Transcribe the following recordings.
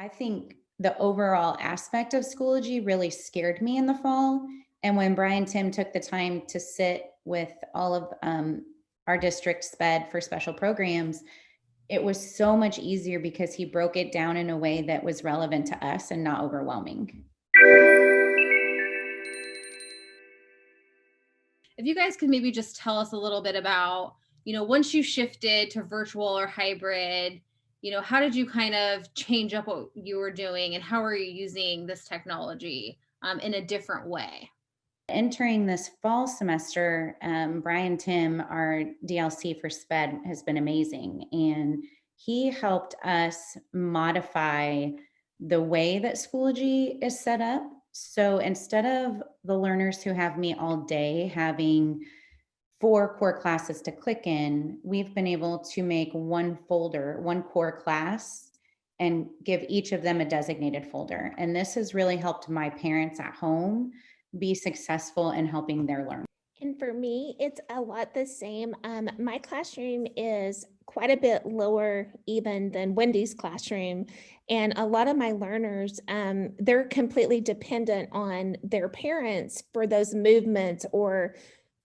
I think the overall aspect of Schoology really scared me in the fall. And when Brian Tim took the time to sit with all of our district SPED for special programs, it was so much easier because he broke it down in a way that was relevant to us and not overwhelming. If you guys could maybe just tell us a little bit about, once you shifted to virtual or hybrid, how did you kind of change up what you were doing and how are you using this technology in a different way? Entering this fall semester, Brian Tim, our DLC for SPED, has been amazing. And he helped us modify the way that Schoology is set up. So instead of the learners who have me all day having 4 core classes to click in, we've been able to make one folder, one core class, and give each of them a designated folder. And this has really helped my parents at home be successful in helping their learners. And for me, it's a lot the same. My classroom is quite a bit lower even than Wendy's classroom. And a lot of my learners, they're completely dependent on their parents for those movements or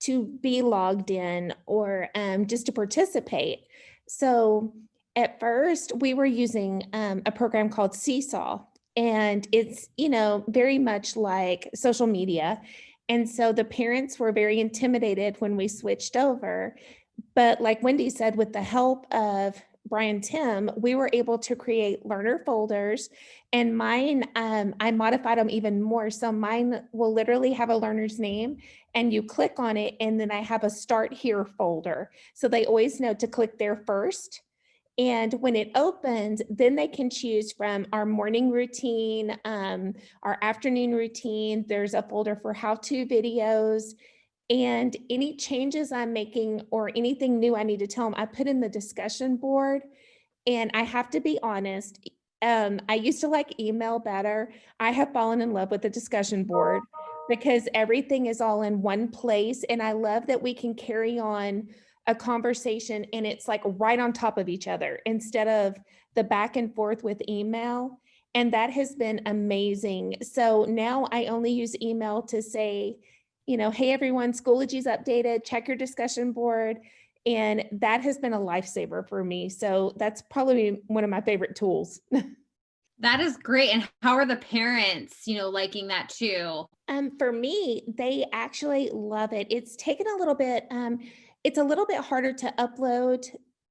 to be logged in or just to participate. So at first we were using a program called Seesaw, and it's, very much like social media. And so the parents were very intimidated when we switched over. But like Wendy said, with the help of Brian Tim, we were able to create learner folders. And mine, I modified them even more. So mine will literally have a learner's name and you click on it. And then I have a start here folder. So they always know to click there first. And when it opens, then they can choose from our morning routine, our afternoon routine. There's a folder for how-to videos, and any changes I'm making or anything new I need to tell them, I put in the discussion board. And I have to be honest, I used to like email better. I have fallen in love with the discussion board because everything is all in one place. And I love that we can carry on a conversation and it's like right on top of each other instead of the back and forth with email. And that has been amazing. So now I only use email to say, hey everyone, Schoology's updated, check your discussion board. And that has been a lifesaver for me. So that's probably one of my favorite tools. That is great. And how are the parents, liking that too? For me, they actually love it. It's taken a little bit, it's a little bit harder to upload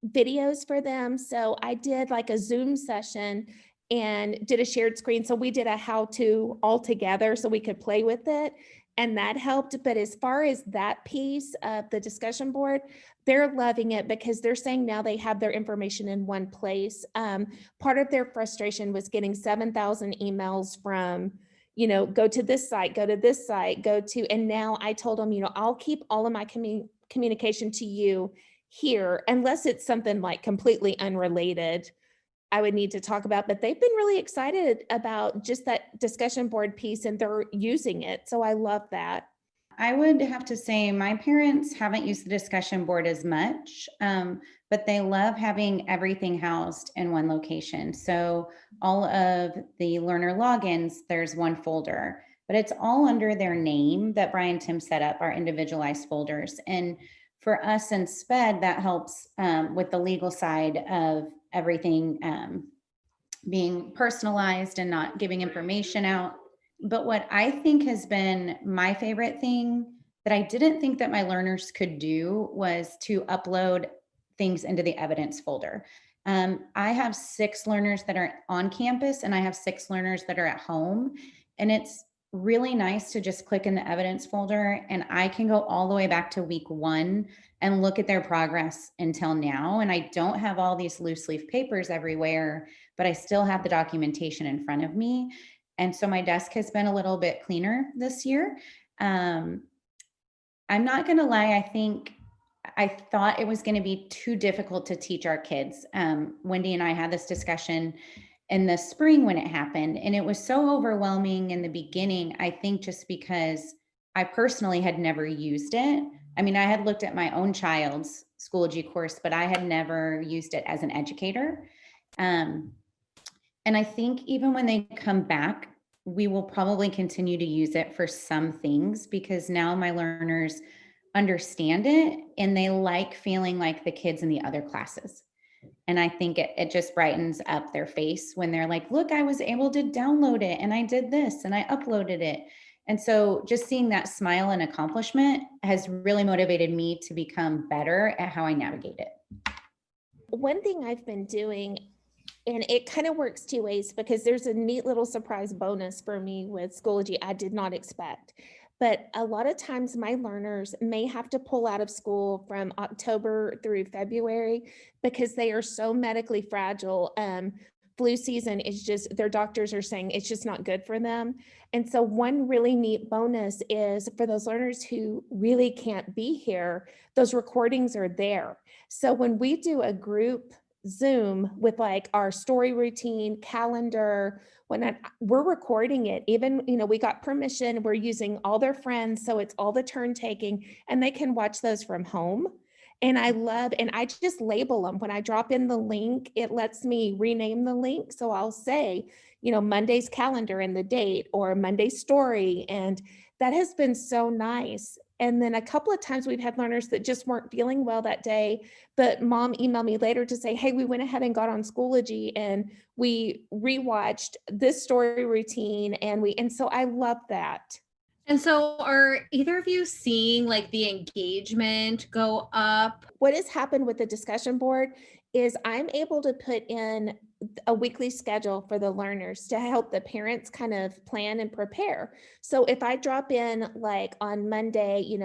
videos for them. So I did like a Zoom session and did a shared screen. So we did a how-to all together so we could play with it. And that helped. But as far as that piece of the discussion board, they're loving it because they're saying now they have their information in one place. Part of their frustration was getting 7,000 emails from, go to this site, go to this site, go to, and now I told them, I'll keep all of my communication to you here, unless it's something like completely unrelated I would need to talk about, but they've been really excited about just that discussion board piece and they're using it. So I love that. I would have to say my parents haven't used the discussion board as much, but they love having everything housed in one location. So all of the learner logins, there's one folder, but it's all under their name that Brian Tim set up, our individualized folders. And for us in SPED, that helps with the legal side of everything being personalized and not giving information out. But what I think has been my favorite thing that I didn't think that my learners could do was to upload things into the evidence folder. I have 6 learners that are on campus and I have 6 learners that are at home. And it's really nice to just click in the evidence folder and I can go all the way back to week 1 and look at their progress until now. And I don't have all these loose leaf papers everywhere, but I still have the documentation in front of me. And so my desk has been a little bit cleaner this year. I'm not going to lie. I thought it was going to be too difficult to teach our kids. Wendy and I had this discussion in the spring when it happened, and it was so overwhelming in the beginning, I think just because I personally had never used it. I mean, I had looked at my own child's Schoology course, but I had never used it as an educator. And And I think even when they come back, we will probably continue to use it for some things because now my learners understand it and they like feeling like the kids in the other classes. And I think it just brightens up their face when they're like, look, I was able to download it and I did this and I uploaded it. And so just seeing that smile and accomplishment has really motivated me to become better at how I navigate it. One thing I've been doing, and it kind of works two ways because there's a neat little surprise bonus for me with Schoology I did not expect. But a lot of times my learners may have to pull out of school from October through February because they are so medically fragile. Flu season is just, their doctors are saying it's just not good for them. And so one really neat bonus is for those learners who really can't be here, those recordings are there. So when we do a group Zoom with like our story routine, calendar, we're recording it, even, we got permission, we're using all their friends. So it's all the turn taking and they can watch those from home. And I just label them. When I drop in the link, it lets me rename the link. So I'll say, Monday's calendar and the date or Monday's story. And that has been so nice. And then a couple of times we've had learners that just weren't feeling well that day, but mom emailed me later to say, hey, we went ahead and got on Schoology and we rewatched this story routine. And so I love that. And so are either of you seeing like the engagement go up? What has happened with the discussion board is I'm able to put in a weekly schedule for the learners to help the parents kind of plan and prepare. So if I drop in like on Monday,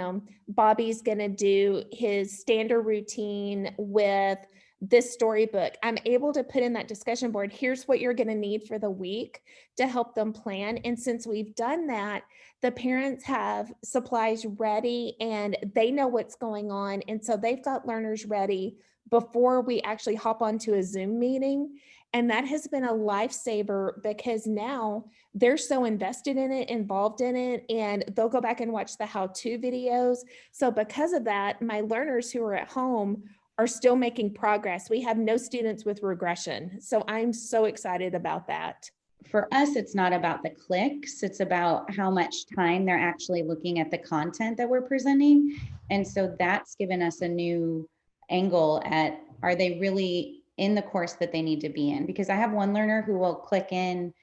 Bobby's going to do his standard routine with this storybook, I'm able to put in that discussion board. Here's what you're going to need for the week to help them plan. And since we've done that, the parents have supplies ready and they know what's going on. And so they've got learners ready before we actually hop onto a Zoom meeting. And that has been a lifesaver because now they're so invested in it, involved in it, and they'll go back and watch the how-to videos. So because of that, my learners who are at home are still making progress. We have no students with regression. So I'm so excited about that. For us, it's not about the clicks. It's about how much time they're actually looking at the content that we're presenting. And so that's given us a new angle at, are they really in the course that they need to be in? Because I have one learner who will click in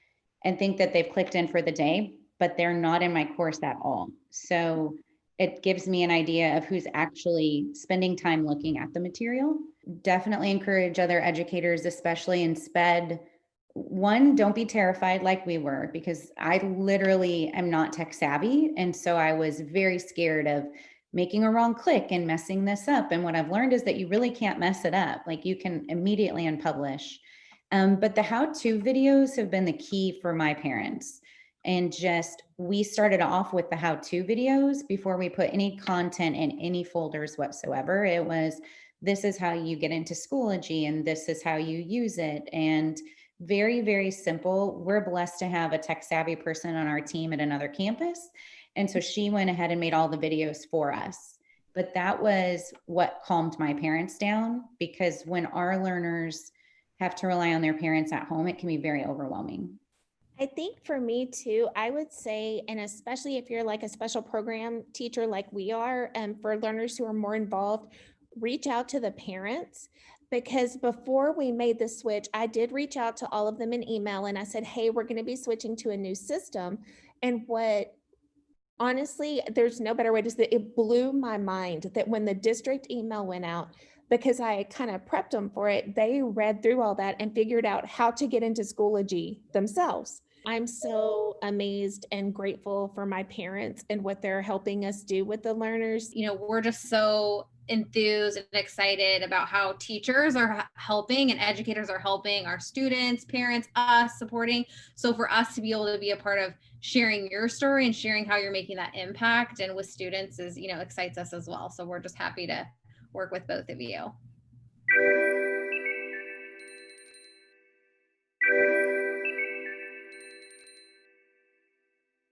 and think that they've clicked in for the day, but they're not in my course at all. So it gives me an idea of who's actually spending time looking at the material. Definitely encourage other educators, especially in SPED. One, don't be terrified like we were, because I literally am not tech savvy. And so I was very scared of making a wrong click and messing this up. And what I've learned is that you really can't mess it up. Like you can immediately unpublish. But the how-to videos have been the key for my parents. And just, we started off with the how-to videos before we put any content in any folders whatsoever. It was, this is how you get into Schoology and this is how you use it. And very, very simple. We're blessed to have a tech savvy person on our team at another campus. And so she went ahead and made all the videos for us. But that was what calmed my parents down, because when our learners have to rely on their parents at home, it can be very overwhelming. I think for me too, I would say, and especially if you're like a special program teacher like we are, and for learners who are more involved, reach out to the parents. Because before we made the switch, I did reach out to all of them in email and I said, hey, we're going to be switching to a new system. And honestly, there's no better way to say it. It blew my mind that when the district email went out, because I kind of prepped them for it, they read through all that and figured out how to get into Schoology themselves. I'm so amazed and grateful for my parents and what they're helping us do with the learners. We're just so enthused and excited about how teachers are helping and educators are helping our students, parents, us supporting. So for us to be able to be a part of sharing your story and sharing how you're making that impact and with students is, excites us as well. So we're just happy to work with both of you.